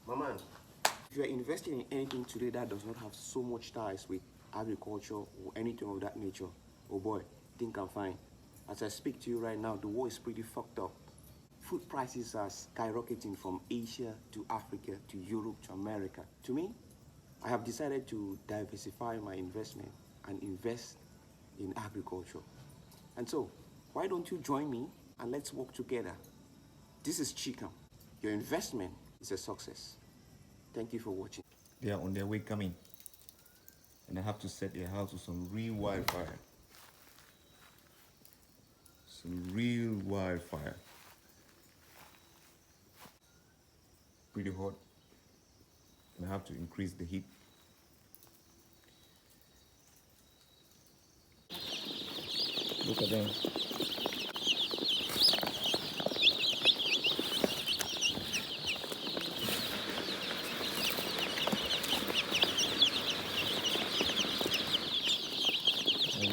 Mama, if you are investing in anything today that does not have so much ties with agriculture or anything of that nature, oh boy, think I'm fine. As I speak to you right now, the world is pretty fucked up. Food prices are skyrocketing from Asia to Africa to Europe to America. To me, I have decided to diversify my investment and invest in agriculture. And so, why don't you join me and let's work together? This is Chikam. Your investment is a success. Thank you for watching. They are on their way coming, and I have to set their house with some real wildfire. Some real wildfire. Pretty hot, and I have to increase the heat. Look at them.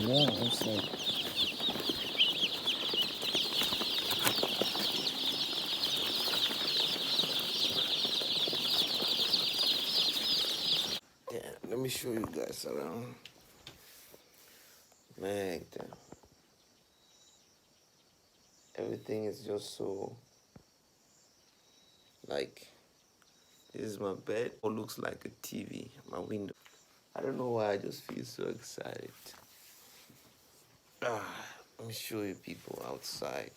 Yeah, it's like Let me show you guys around. Man, everything is just so like, this is my bed. It looks like a TV, my window. I don't know why I just feel so excited. Let me show you people outside.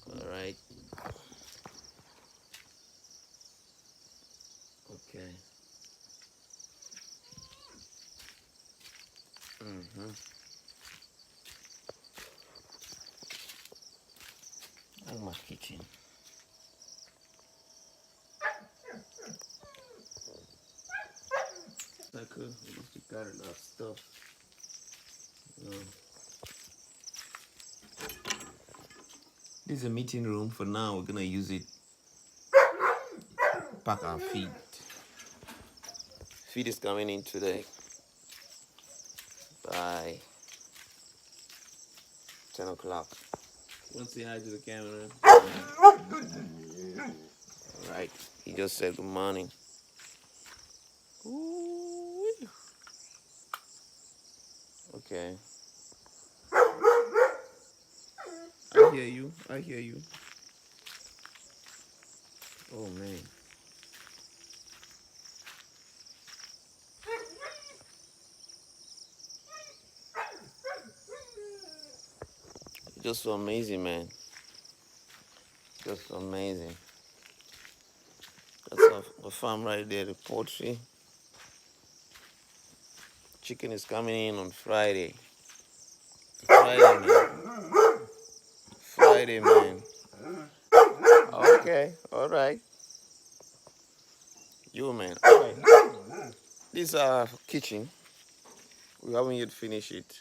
All right. Okay. That's my kitchen. Like we must have got enough stuff. This is a meeting room. For now, we're gonna use it. Pack our feed. Feed is coming in today by 10 o'clock. Want to say hi to the camera? All right. He just said good morning. Ooh. Okay. I hear you. I hear you. Oh, man. Just so amazing, man. Just so amazing. That's a farm right there, the poultry. Chicken is coming in on Friday. Friday, man. Friday, man. Okay, all right. You, man. All right. This is our kitchen. We haven't yet finished it.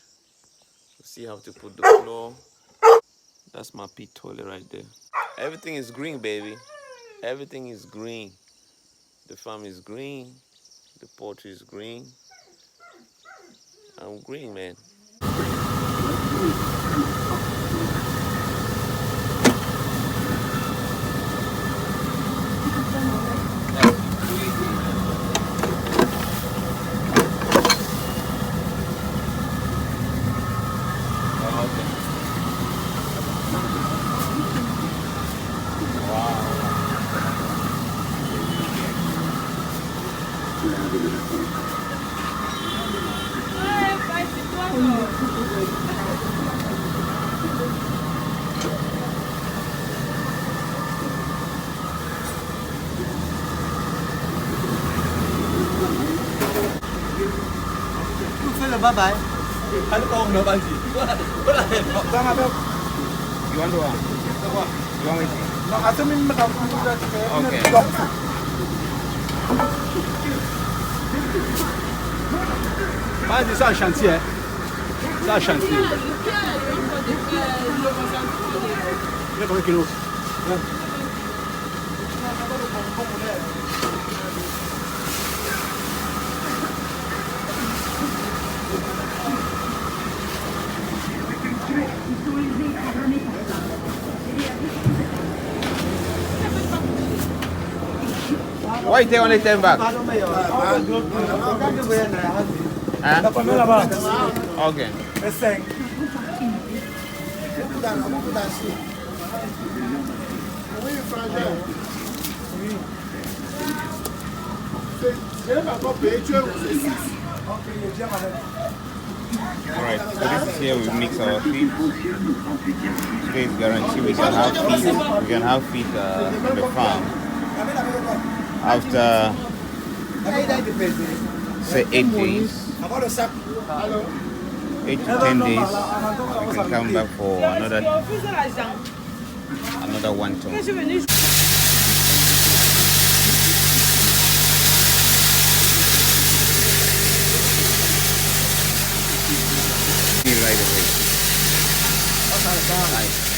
We still have to put the floor. That's my pit toilet right there. Everything is green, baby. Everything is green. The farm is green. The poultry is green. I'm green, man. Bye bye. Hello, con nữa bạn gì? Sang apa? You want to? You want me? No, asal min macam tu dah. Okay. Vas-y, c'est un chantier. C'est un chantier. Il y a combien de kilos? Why you take only 10 back? Huh? Okay. Alright, so this is here we mix our feed. Today is guaranteed we can have feed. We can have feed on the farm after say 8 days. 8 to 10 days, we can come back for another 1 ton. Right away. Nice.